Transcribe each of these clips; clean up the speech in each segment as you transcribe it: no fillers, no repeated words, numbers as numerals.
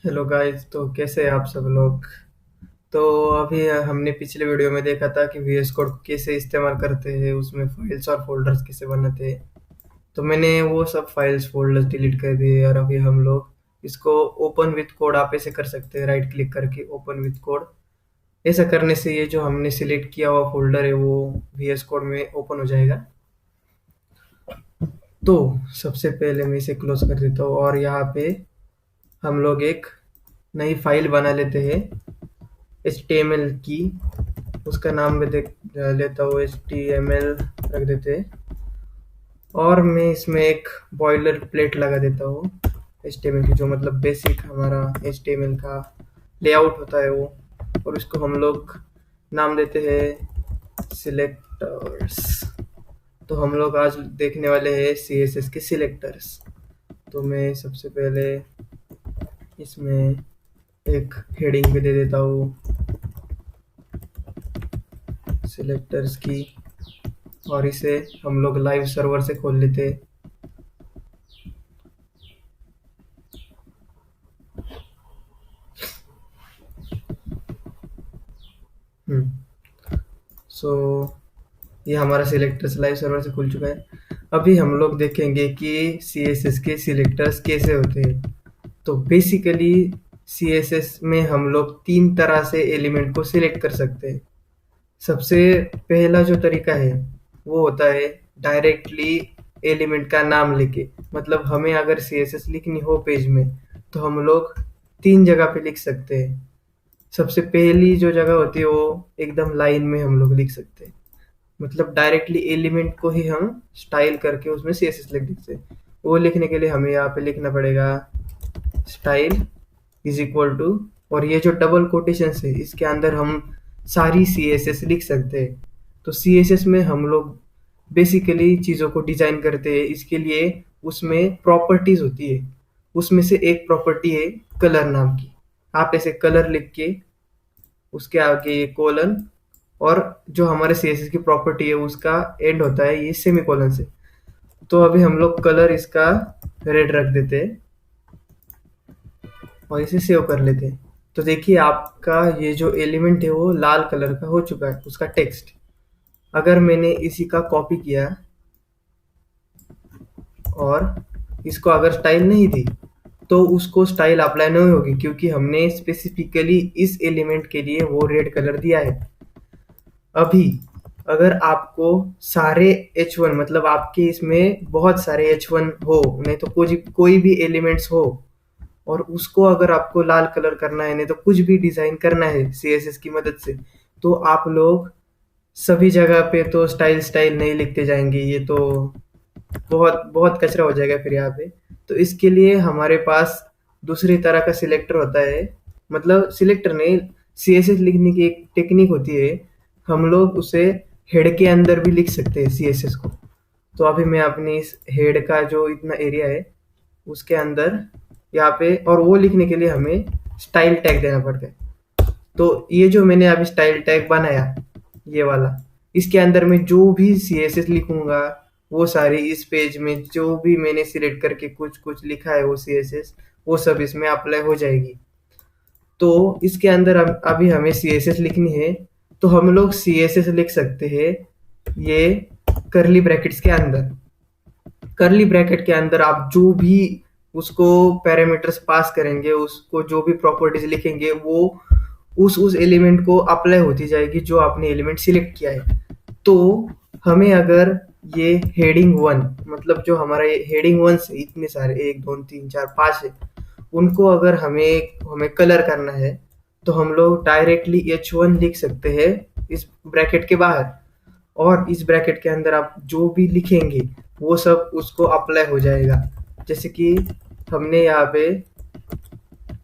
Hello guys, तो कैसे हैं आप सब लोग। तो अभी हमने पिछले वीडियो में देखा था कि वीएस कोड को कैसे इस्तेमाल करते हैं, उसमें फाइल्स और फोल्डर्स कैसे बनाते हैं। तो मैंने वो सब फाइल्स फोल्डर्स डिलीट कर दिए और अभी हम लोग इसको ओपन विथ कोड आप ऐसे कर सकते हैं, राइट क्लिक करके ओपन विथ कोड। ऐसा करने से ये जो हमने सिलेक्ट किया हुआ फोल्डर है वो वीएस कोड में ओपन हो जाएगा। तो सबसे पहले मैं इसे क्लोज कर देता हूँ और यहाँ पे हम लोग एक नई फाइल बना लेते हैं HTML की। उसका नाम मैं देख लेता हूँ, HTML रख देते हैं। और मैं इसमें एक बॉयलर प्लेट लगा देता हूँ HTML की, जो मतलब बेसिक हमारा HTML का लेआउट होता है वो। और इसको हम लोग नाम देते हैं सिलेक्टर्स। तो हम लोग आज देखने वाले हैं CSS के सिलेक्टर्स। तो मैं सबसे पहले इसमें एक हेडिंग भी दे देता हूँ सिलेक्टर्स की, और इसे हम लोग लाइव सर्वर से खोल लेते। सो ये हमारा सिलेक्टर्स लाइव सर्वर से खुल चुका है। अभी हम लोग देखेंगे कि CSS के सिलेक्टर्स कैसे होते हैं। तो बेसिकली CSS में हम लोग तीन तरह से एलिमेंट को सिलेक्ट कर सकते हैं। सबसे पहला जो तरीका है वो होता है डायरेक्टली एलिमेंट का नाम लेके। मतलब हमें अगर CSS लिखनी हो पेज में तो हम लोग तीन जगह पे लिख सकते हैं। सबसे पहली जो जगह होती है वो एकदम लाइन में हम लोग लिख सकते हैं। मतलब डायरेक्टली एलिमेंट को ही हम स्टाइल करके उसमें CSS लिख देते हैं। वो लिखने के लिए हमें यहाँ पे लिखना पड़ेगा स्टाइल इज इक्वल टू, और ये जो डबल कोटेशन है इसके अंदर हम सारी CSS लिख सकते हैं। तो CSS में हम लोग बेसिकली चीज़ों को डिजाइन करते हैं। इसके लिए उसमें प्रॉपर्टीज होती है। उसमें से एक प्रॉपर्टी है कलर नाम की। आप ऐसे कलर लिख के उसके आगे ये कोलन, और जो हमारे CSS की प्रॉपर्टी है उसका एंड होता है ये सेमीकोलन से। तो अभी हम लोग कलर इसका रेड रख देते हैं और इसे सेव कर लेते हैं। तो देखिए आपका ये जो एलिमेंट है वो लाल कलर का हो चुका है, उसका टेक्स्ट। अगर मैंने इसी का कॉपी किया और इसको अगर स्टाइल नहीं दी तो उसको स्टाइल अप्लाई नहीं होगी, क्योंकि हमने स्पेसिफिकली इस एलिमेंट के लिए वो रेड कलर दिया है। अभी अगर आपको सारे H1 मतलब आपके इसमें बहुत सारे H1 हो, नहीं तो कोई भी एलिमेंट्स हो, और उसको अगर आपको लाल कलर करना है, नहीं तो कुछ भी डिजाइन करना है CSS की मदद से, तो आप लोग सभी जगह पे तो स्टाइल स्टाइल नहीं लिखते जाएंगे। ये तो बहुत बहुत कचरा हो जाएगा फिर यहाँ पे। तो इसके लिए हमारे पास दूसरी तरह का सिलेक्टर होता है। मतलब सिलेक्टर नहीं, CSS लिखने की एक टेक्निक होती है। हम लोग उसे हेड के अंदर भी लिख सकते हैं CSS को। तो अभी मैं अपनी इस हेड का जो इतना एरिया है उसके अंदर यहाँ पे, और वो लिखने के लिए हमें स्टाइल टैग देना पड़ता है। तो ये जो मैंने अभी स्टाइल टैग बनाया ये वाला, इसके अंदर मैं जो भी CSS लिखूंगा वो सारी इस पेज में जो भी मैंने सिलेक्ट करके कुछ कुछ लिखा है वो CSS, वो सब इसमें अप्लाई हो जाएगी। तो इसके अंदर अभी हमें CSS लिखनी है, तो हम लोग CSS लिख सकते हैं ये करली ब्रैकेट्स के अंदर। करली ब्रैकेट के अंदर आप जो भी उसको पैरामीटर्स पास करेंगे, उसको जो भी प्रॉपर्टीज लिखेंगे वो उस एलिमेंट को अप्लाई होती जाएगी जो आपने एलिमेंट सिलेक्ट किया है। तो हमें अगर ये हेडिंग 1 मतलब जो हमारा ये हेडिंग 1 से इतने सारे 1 2 3 4 5 है, उनको अगर हमें कलर करना है तो हम लोग डायरेक्टली H1 लिख सकते हैं इस ब्रैकेट के बाहर, और इस ब्रैकेट के अंदर आप जो भी लिखेंगे वो सब उसको अप्लाई हो जाएगा। जैसे कि हमने यहाँ पे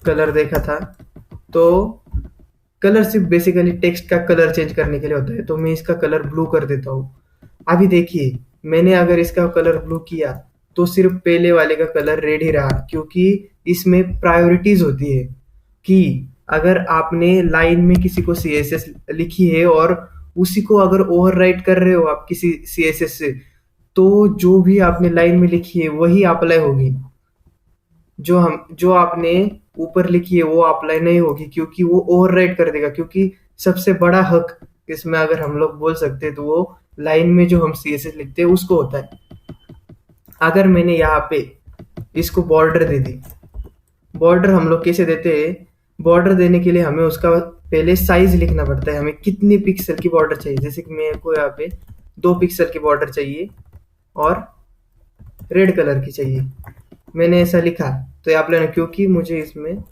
कलर देखा था, तो कलर सिर्फ बेसिकली टेक्स्ट का कलर चेंज करने के लिए होता है। तो मैं इसका कलर ब्लू कर देता हूँ। अभी देखिए मैंने अगर इसका कलर ब्लू किया तो सिर्फ पहले वाले का कलर रेड ही रहा, क्योंकि इसमें प्रायोरिटीज होती है कि अगर आपने लाइन में किसी को CSS लिखी है और उसी को अगर ओवरराइट कर रहे हो आप किसी CSS से, तो जो भी आपने लाइन में लिखी है वही अप्लाई होगी। जो आपने ऊपर लिखी है वो अप्लाई नहीं होगी, क्योंकि वो ओवरराइट कर देगा। क्योंकि सबसे बड़ा हक इसमें अगर हम लोग बोल सकते हैं तो वो लाइन में जो हम सीएसएस लिखते हैं उसको होता है। अगर मैंने यहाँ पे इसको बॉर्डर दे दी, बॉर्डर हम लोग कैसे देते हैं? बॉर्डर देने के लिए हमें उसका पहले साइज लिखना पड़ता है, हमें कितने पिक्सल की बॉर्डर चाहिए। जैसे कि मेरे को यहाँ पे 2 पिक्सल की बॉर्डर चाहिए और रेड कलर की चाहिए। मैंने ऐसा लिखा तो आप लेना, क्योंकि मुझे इसमें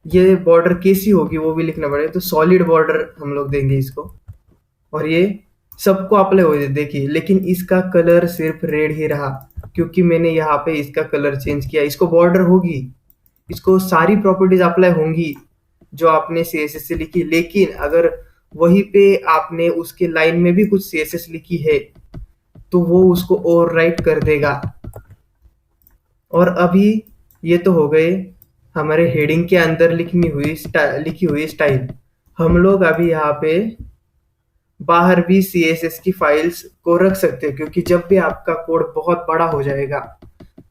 ये बॉर्डर कैसी होगी वो भी लिखना पड़ेगा, तो सॉलिड बॉर्डर हम लोग देंगे इसको। और ये सबको अप्लाई हो जाए देखिए, लेकिन इसका कलर सिर्फ रेड ही रहा, क्योंकि मैंने यहाँ पे इसका कलर चेंज किया। इसको बॉर्डर होगी, इसको सारी प्रॉपर्टीज अप्लाई होंगी जो आपने सीएसएस से लिखी, लेकिन अगर वहीं पे आपने उसके लाइन में भी कुछ सीएसएस लिखी है तो वो उसको ओवरराइट कर देगा। और अभी ये तो हो गए हमारे हेडिंग के अंदर लिखी हुई स्टाइल। हम लोग अभी यहाँ पे बाहर भी सीएसएस की फाइल्स को रख सकते हैं, क्योंकि जब भी आपका कोड बहुत बड़ा हो जाएगा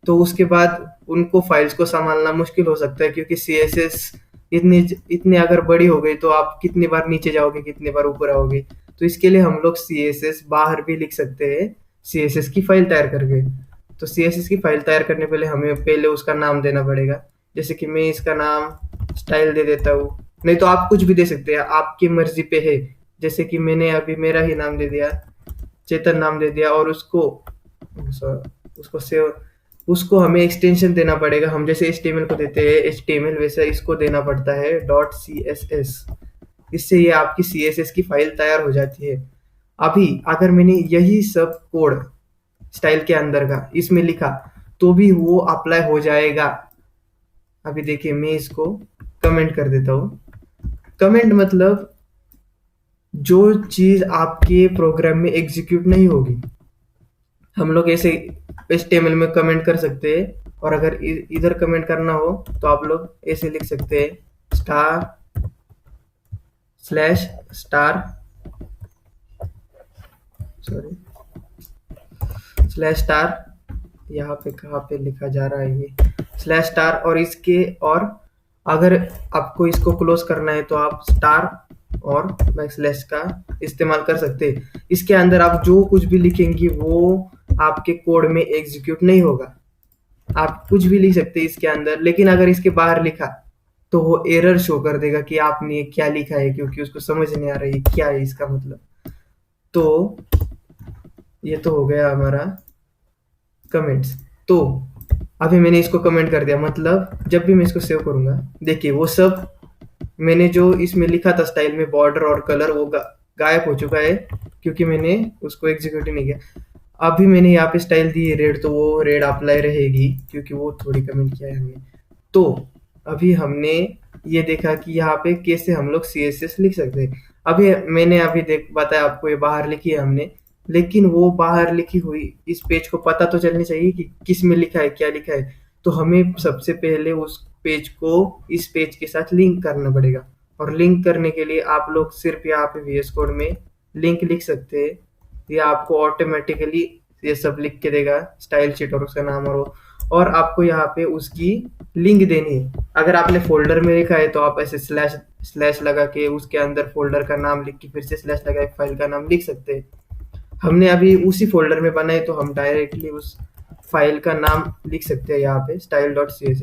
तो उसके बाद उनको फाइल्स को संभालना मुश्किल हो सकता है, क्योंकि सीएसएस इतने अगर बड़ी हो गई तो आप कितनी बार नीचे जाओगे, कितनी बार ऊपर आओगे। तो इसके लिए हम लोग सीएसएस बाहर भी लिख सकते हैं सीएसएस की फाइल तैयार करके। तो सीएसएस की फाइल तैयार करने पहले हमें पहले उसका नाम देना पड़ेगा। जैसे कि मैं इसका नाम स्टाइल दे देता हूँ, नहीं तो आप कुछ भी दे सकते हैं, आपकी मर्जी पे है। जैसे कि मैंने अभी मेरा ही नाम दे दिया, चेतन नाम दे दिया, और उसको हमें एक्सटेंशन देना पड़ेगा। हम जैसे HTML को देते हैं HTML, वैसे इसको देना पड़ता है .css। इससे ये आपकी CSS की फाइल तैयार हो जाती है। अभी अगर मैंने यही सब कोड स्टाइल के अंदर का इसमें लिखा तो भी वो अप्लाई हो जाएगा। अभी देखिए मैं इसको कमेंट कर देता हूँ। कमेंट मतलब जो चीज आपके प्रोग्राम में एग्जीक्यूट नहीं होगी। हम लोग ऐसे HTML में कमेंट कर सकते हैं, और अगर इधर कमेंट करना हो तो आप लोग ऐसे लिख सकते हैं /स्टार। यहाँ पे कहाँ पे लिखा जा रहा है ये /स्टार, और इसके, और अगर आपको इसको क्लोज करना है तो आप स्टार और बैकस्लैश का इस्तेमाल कर सकते हैं। इसके अंदर आप जो कुछ भी लिखेंगे वो आपके कोड में एग्जीक्यूट नहीं होगा। आप कुछ भी लिख सकते हैं इसके अंदर, लेकिन अगर इसके बाहर लिखा तो वो एरर शो कर देगा कि आपने क्या लिखा है, क्योंकि उसको समझ नहीं आ रही है क्या है इसका मतलब। तो ये तो हो गया हमारा कमेंट्स। तो अभी मैंने इसको कमेंट कर दिया, मतलब जब भी मैं इसको सेव करूंगा देखिए वो सब मैंने जो इसमें लिखा था स्टाइल में बॉर्डर और कलर वो गायब हो चुका है, क्योंकि मैंने उसको एग्जीक्यूट नहीं किया। अभी मैंने यहाँ पे स्टाइल दी है रेड, तो वो रेड अप्लाई रहेगी क्योंकि वो थोड़ी कमेंट किया है हमने। तो अभी हमने ये देखा कि यहाँ पे कैसे हम लोग CSS लिख सकते हैं। अभी मैंने बताया आपको ये बाहर लिखी है हमने, लेकिन वो बाहर लिखी हुई इस पेज को पता तो चलनी चाहिए कि किस में लिखा है, क्या लिखा है। तो हमें सबसे पहले उस पेज को इस पेज के साथ लिंक करना पड़ेगा, और लिंक करने के लिए आप लोग सिर्फ यहाँ पे VS कोड में लिंक लिख सकते हैं। ये आपको ऑटोमेटिकली ये सब लिख के देगा, स्टाइल शीट और उसका नाम, और आपको यहाँ पे उसकी लिंक देनी है। अगर आपने फोल्डर में लिखा है तो आप ऐसे स्लैश लगा के उसके अंदर फोल्डर का नाम लिख के फिर से स्लैश लगा के फाइल का नाम लिख सकते हैं। हमने अभी उसी फोल्डर में बनाए तो हम डायरेक्टली उस फाइल का नाम लिख सकते हैं यहाँ पे style.css।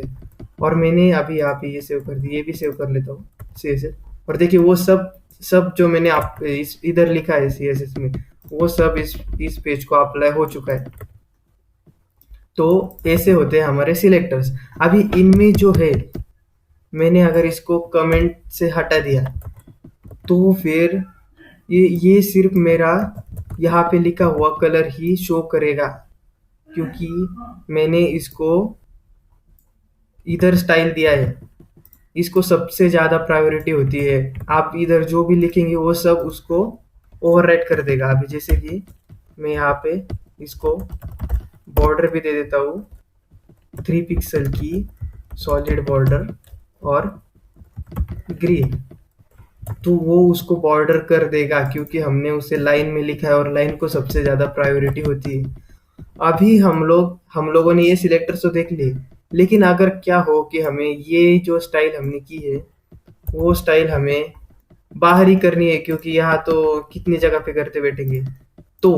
और मैंने अभी यहाँ पे ये सेव कर दी, ये भी सेव कर लेता हूँ CSS। और देखिए वो सब जो मैंने आप इधर लिखा है CSS में वो सब इस पेज को अप्लाई हो चुका है। तो ऐसे होते हैं हमारे सिलेक्टर्स। अभी इनमें जो है मैंने अगर इसको कमेंट से हटा दिया तो फिर ये सिर्फ मेरा यहाँ पे लिखा हुआ कलर ही शो करेगा, क्योंकि मैंने इसको इधर स्टाइल दिया है। इसको सबसे ज्यादा प्रायोरिटी होती है, आप इधर जो भी लिखेंगे वो सब उसको ओवरराइट कर देगा। अभी जैसे कि मैं यहाँ पे इसको बॉर्डर भी दे देता हूँ 3 पिक्सल की सॉलिड बॉर्डर और ग्रीन, तो वो उसको बॉर्डर कर देगा, क्योंकि हमने उसे लाइन में लिखा है और लाइन को सबसे ज्यादा प्रायोरिटी होती है। अभी हम लोगों ने ये सिलेक्टर्स तो देख लिए, लेकिन अगर क्या हो कि हमें ये जो स्टाइल हमने की है वो स्टाइल हमें बाहर ही करनी है, क्योंकि यहाँ तो कितनी जगह पे करते बैठेंगे। तो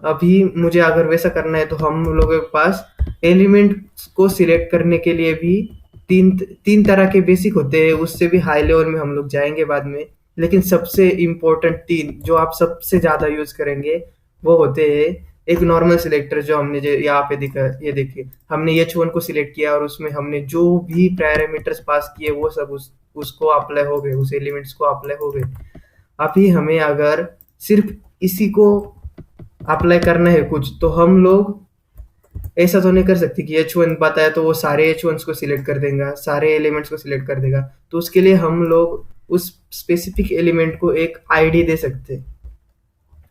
अभी मुझे अगर वैसा करना है तो हम लोगों के पास एलिमेंट्स को सिलेक्ट करने के लिए भी तीन तीन तरह के बेसिक होते हैं, उससे भी हाई लेवल में हम लोग जाएंगे बाद में। लेकिन सबसे इम्पोर्टेंट तीन जो आप सबसे ज्यादा यूज करेंगे वो होते हैं। एक नॉर्मल सिलेक्टर जो हमने जो यहाँ पे दिखा, ये देखिए हमने H1 को सिलेक्ट किया और उसमें हमने जो भी पैरामीटर्स पास किए वो सब उसको अप्लाई हो गए, उस एलिमेंट्स को अप्लाई हो गए। अभी हमें अगर सिर्फ इसी को अप्लाई करना है कुछ, तो हम लोग ऐसा तो नहीं कर सकते कि H1 बताया तो वो सारे H1s को सिलेक्ट कर देगा, सारे एलिमेंट्स को सिलेक्ट कर देगा। तो उसके लिए हम लोग उस स्पेसिफिक एलिमेंट को एक आईडी दे सकते हैं।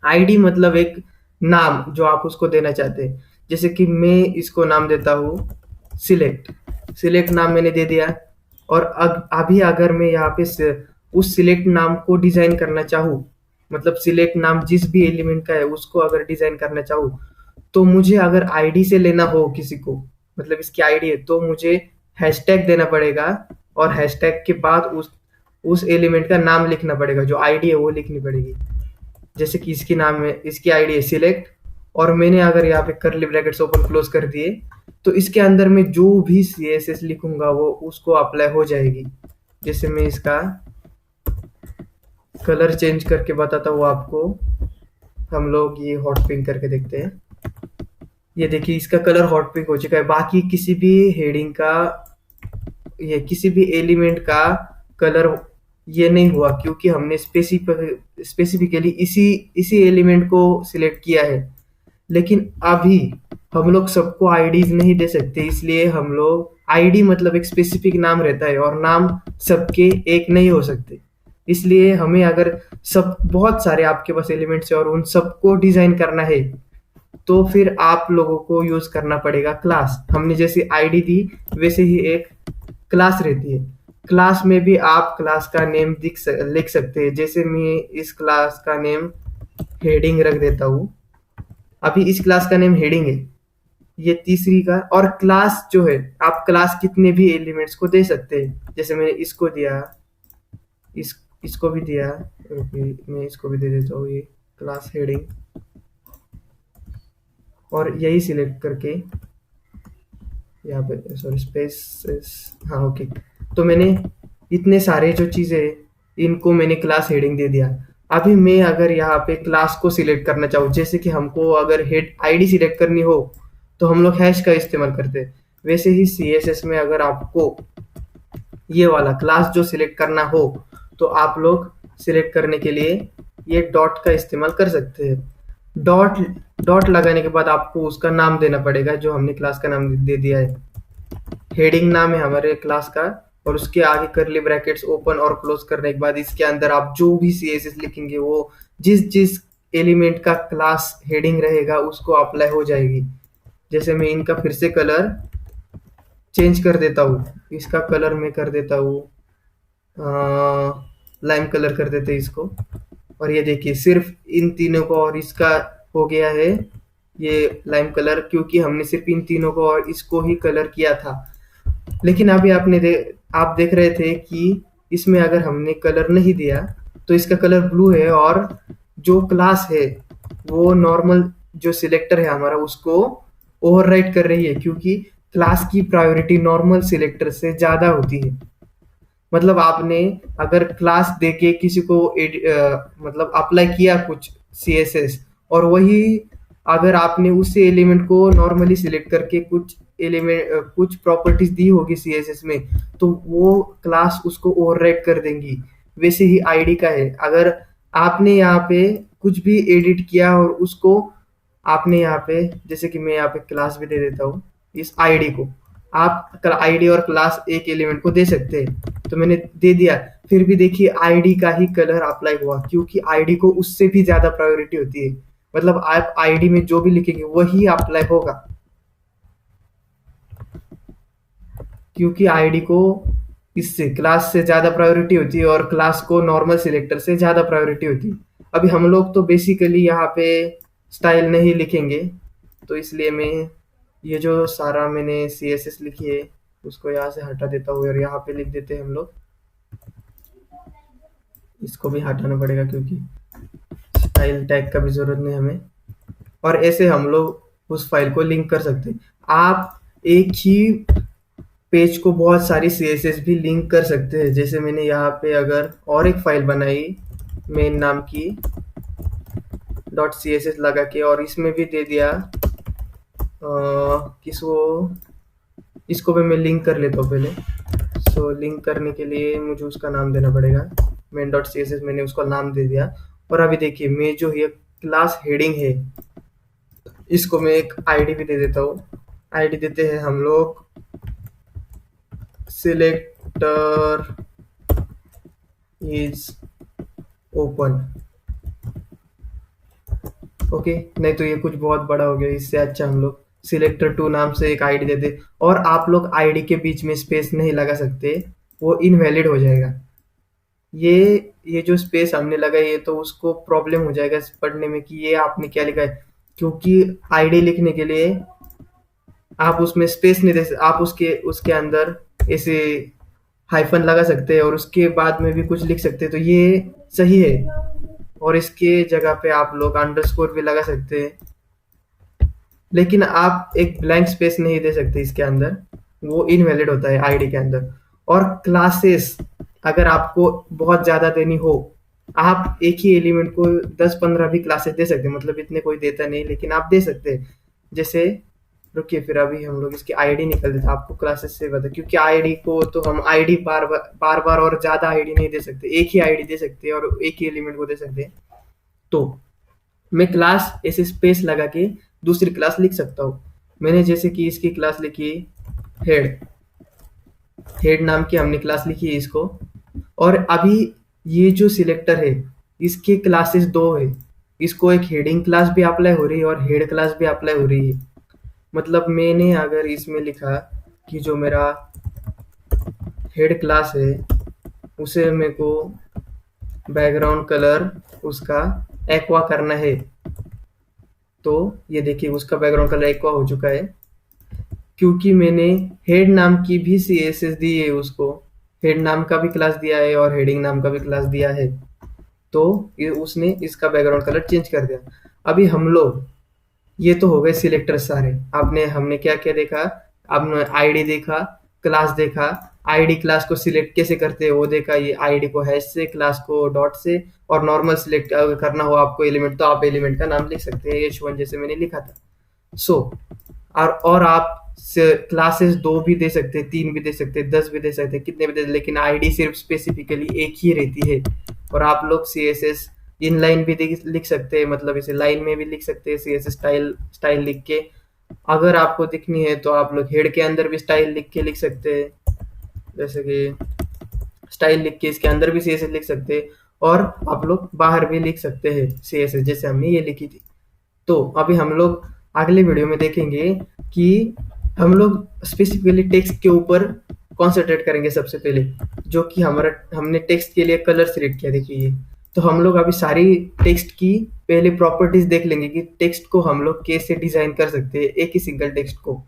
आईडी मतलब एक नाम जो आप उसको देना चाहते हैं। जैसे कि मैं इसको नाम देता हूँ सिलेक्ट। सिलेक्ट नाम मैंने दे दिया। और अभी अगर मैं यहाँ पे उस सिलेक्ट नाम को डिजाइन करना चाहूँ, मतलब सिलेक्ट नाम जिस भी एलिमेंट का है उसको अगर डिजाइन करना चाहूँ, तो मुझे अगर आईडी से लेना हो किसी को, मतलब इसकी आईडी है, तो मुझे हैशटैग देना पड़ेगा और हैशटैग के बाद उस एलिमेंट का नाम लिखना पड़ेगा, जो आईडी है वो लिखनी पड़ेगी। जैसे कि इसकी नाम है, इसकी आईडी है सिलेक्ट, और मैंने अगर यहाँ पे कर्ली ब्रैकेट्स ओपन क्लोज कर दिए तो इसके अंदर में जो भी CSS लिखूंगा वो उसको अप्लाई हो जाएगी। जैसे मैं इसका कलर चेंज करके बताता हूँ आपको। हम लोग ये हॉट पिंक करके देखते हैं। ये देखिए इसका कलर हॉट पिंक हो चुका है। बाकी किसी भी हेडिंग का, ये किसी भी एलिमेंट का कलर ये नहीं हुआ, क्योंकि हमने स्पेसिफिकली इसी इसी एलिमेंट को सिलेक्ट किया है। लेकिन अभी हम लोग सबको आईडीज नहीं दे सकते, इसलिए हम लोग आईडी मतलब एक स्पेसिफिक नाम रहता है और नाम सबके एक नहीं हो सकते। इसलिए हमें अगर सब बहुत सारे आपके पास एलिमेंट्स है और उन सबको डिजाइन करना है, तो फिर आप लोगों को यूज करना पड़ेगा क्लास। हमने जैसे आईडी दी वैसे ही एक क्लास रहती है। क्लास में भी आप क्लास का नेम लिख सकते हैं। जैसे मैं इस क्लास का नेम हेडिंग रख देता हूँ। अभी इस क्लास का नेम हेडिंग है, ये तीसरी का। और क्लास जो है, आप क्लास कितने भी एलिमेंट्स को दे सकते हैं। जैसे मैंने इसको दिया, इसको भी दिया, मैं इसको भी दे देता हूँ ये क्लास हेडिंग, और यही सिलेक्ट करके यहाँ पे सॉरी स्पेस, हाँ ओके। तो मैंने इतने सारे जो चीजें इनको मैंने क्लास हेडिंग दे दिया। अभी मैं अगर यहाँ पे क्लास को सिलेक्ट करना चाहूँ, जैसे कि हमको अगर हेड आईडी सिलेक्ट करनी हो तो हम लोग हैश का इस्तेमाल करते हैं। वैसे ही CSS में अगर आपको ये वाला क्लास जो सिलेक्ट करना हो तो आप लोग सिलेक्ट करने के लिए ये डॉट का इस्तेमाल कर सकते हैं। डॉट डॉट लगाने के बाद आपको उसका नाम देना पड़ेगा, जो हमने क्लास का नाम दे दिया है। हेडिंग नाम है हमारे क्लास का, और उसके आगे करली ब्रैकेट्स ओपन और क्लोज करने के बाद इसके अंदर आप जो भी CSS लिखेंगे वो जिस जिस एलिमेंट का क्लास हेडिंग रहेगा उसको अप्लाई हो जाएगी। जैसे मैं इनका फिर से कलर चेंज कर देता हूँ। इसका कलर मैं कर देता हूँ लाइम कलर कर देते हैं इसको। और ये देखिए सिर्फ इन तीनों को और इसका हो गया है ये लाइम कलर, क्योंकि हमने सिर्फ इन तीनों को और इसको ही कलर किया था। लेकिन अभी आप देख रहे थे कि इसमें अगर हमने कलर नहीं दिया तो इसका कलर ब्लू है, और जो क्लास है वो नॉर्मल जो सिलेक्टर है हमारा उसको ओवरराइड कर रही है, क्योंकि क्लास की प्रायोरिटी नॉर्मल सिलेक्टर से ज्यादा होती है। मतलब आपने अगर क्लास देके किसी को मतलब अप्लाई किया कुछ CSS, और वही अगर आपने उस एलिमेंट को नॉर्मली सिलेक्ट करके कुछ एलिमेंट कुछ प्रॉपर्टीज दी होगी CSS में, तो वो क्लास उसको ओवरराइड कर देंगी। वैसे ही आईडी का है, अगर आपने यहाँ पे कुछ भी एडिट किया और उसको आपने यहाँ पे, जैसे कि मैं यहाँ पे क्लास भी दे देता हूँ इस आईडी को, आप आईडी और क्लास एक एलिमेंट को दे सकते हैं। तो मैंने दे दिया, फिर भी देखिए आईडी का ही कलर अप्लाई हुआ, क्योंकि आईडी को उससे भी ज्यादा प्रायोरिटी होती है। मतलब आप आईडी में जो भी लिखेंगे वही अप्लाई होगा, क्योंकि आईडी को इससे क्लास से ज्यादा प्रायोरिटी होती है और क्लास को नॉर्मल सिलेक्टर से ज्यादा प्रायोरिटी होती है। अभी हम लोग तो बेसिकली यहाँ पे स्टाइल नहीं लिखेंगे, तो इसलिए मैं ये जो सारा मैंने CSS लिखी है उसको यहाँ से हटा देता हूँ और यहाँ पे लिख देते हैं हम लोग। इसको भी हटाना पड़ेगा क्योंकि स्टाइल टैग का भी जरूरत नहीं हमें। और ऐसे हम लोग उस फाइल को लिंक कर सकते हैं। आप एक ही पेज को बहुत सारी CSS भी लिंक कर सकते हैं। जैसे मैंने यहाँ पे अगर और एक फाइल बनाई मेन नाम की .css लगा के और इसमें भी दे दिया किसको, इसको भी मैं लिंक कर लेता हूँ पहले। सो लिंक करने के लिए मुझे उसका नाम देना पड़ेगा। main.css मैंने उसको नाम दे दिया। और अभी देखिए मैं जो ये क्लास हेडिंग है इसको मैं एक आईडी भी दे देता हूँ। आईडी देते हैं हम लोग सिलेक्टर इज ओपन। ओके, नहीं तो ये कुछ बहुत बड़ा हो गया, इससे अच्छा हम लोग सिलेक्टर टू नाम से एक आईडी देते। और आप लोग आईडी के बीच में स्पेस नहीं लगा सकते, वो इनवैलिड हो जाएगा। ये जो स्पेस हमने लगाई है तो उसको प्रॉब्लम हो जाएगा पढ़ने में कि ये आपने क्या लिखा है, क्योंकि आईडी लिखने के लिए आप उसमें स्पेस नहीं दे सकते। आप उसके उसके अंदर ऐसे हाइफन लगा सकते हैं और उसके बाद में भी कुछ लिख सकते हैं, तो ये सही है। और इसके जगह पे आप लोग अंडरस्कोर भी लगा सकते हैं, लेकिन आप एक ब्लैंक स्पेस नहीं दे सकते इसके अंदर, वो इनवैलिड होता है आईडी के अंदर। और क्लासेस अगर आपको बहुत ज्यादा देनी हो, आप एक ही एलिमेंट को 10-15 भी क्लासेस दे सकते हैं, मतलब इतने कोई देता नहीं लेकिन आप दे सकते हैं। जैसे रुकिए, फिर अभी हम लोग इसकी आईडी निकल देते, आपको क्लासेस से बता, क्योंकि आईडी को तो हम आईडी बार बार और ज्यादा आईडी नहीं दे सकते, एक ही आईडी दे सकते हैं और एक ही एलिमेंट को दे सकते हैं। तो मैं क्लास ऐसे स्पेस लगा के दूसरी क्लास लिख सकता हूँ। मैंने जैसे कि इसकी क्लास लिखी हेड, हेड नाम की हमने क्लास लिखी है इसको। और अभी ये जो सिलेक्टर है इसके क्लासेस दो है, इसको एक हेडिंग क्लास भी अप्लाई हो रही है और हेड क्लास भी अप्लाई हो रही है। मतलब मैंने अगर इसमें लिखा कि जो मेरा हेड क्लास है उसे मेरे को बैकग्राउंड कलर उसका एक्वा करना है, तो ये देखिए उसका बैकग्राउंड कलर एक्वा हो चुका है क्योंकि मैंने हेड नाम की भी CSS दी है उसको। हेड नाम का भी क्लास दिया है और हेडिंग नाम का भी क्लास दिया है, तो ये उसने इसका बैकग्राउंड कलर चेंज कर दिया। अभी हम लोग, ये तो हो गए सिलेक्टर सारे। आपने हमने क्या क्या देखा, आपने आईडी देखा, क्लास देखा, आईडी क्लास को सिलेक्ट कैसे करते हैं वो देखा, ये आईडी को हैश से, क्लास को डॉट से, और नॉर्मल सिलेक्ट करना हो आपको एलिमेंट तो आप एलिमेंट का नाम लिख सकते हैं H1 जैसे मैंने लिखा था। सो और आप क्लासेस 2 भी दे सकते हैं, 3 भी दे सकते हैं, 10 भी दे सकते हैं, कितने भी दे, लेकिन आईडी सिर्फ स्पेसिफिकली एक ही रहती है। और आप लोग CSS इनलाइन भी लिख सकते हैं, मतलब इसे लाइन में भी लिख सकते हैं CSS स्टाइल लिख के। अगर आपको दिखनी है तो आप लोग हेड के अंदर भी स्टाइल लिख के लिख सकते हैं, जैसे कि स्टाइल लिख के इसके अंदर भी CSS लिख सकते हैं। और आप लोग बाहर भी लिख सकते हैं CSS जैसे हमने ये लिखी थी। तो अभी हम लोग अगले वीडियो में देखेंगे कि हम लोग स्पेसिफिकली टेक्स्ट के ऊपर कॉन्सेंट्रेट करेंगे सबसे पहले, जो कि हमने टेक्स्ट के लिए कलर सिलेक्ट किया। देखिए ये तो हम लोग अभी सारी टेक्स्ट की पहले प्रॉपर्टीज देख लेंगे कि टेक्स्ट को हम लोग कैसे डिजाइन कर सकते हैं, एक ही सिंगल टेक्स्ट को।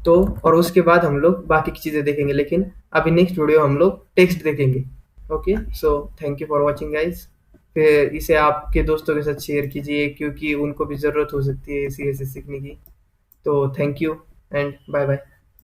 तो और उसके बाद हम लोग बाकी की चीजें देखेंगे, लेकिन अभी नेक्स्ट वीडियो हम लोग टेक्स्ट देखेंगे। Okay, so thank you for watching guys. फिर इसे आपके दोस्तों के साथ शेयर कीजिए क्योंकि उनको भी ज़रूरत हो सकती है CSS सीखने की। तो thank you and bye bye.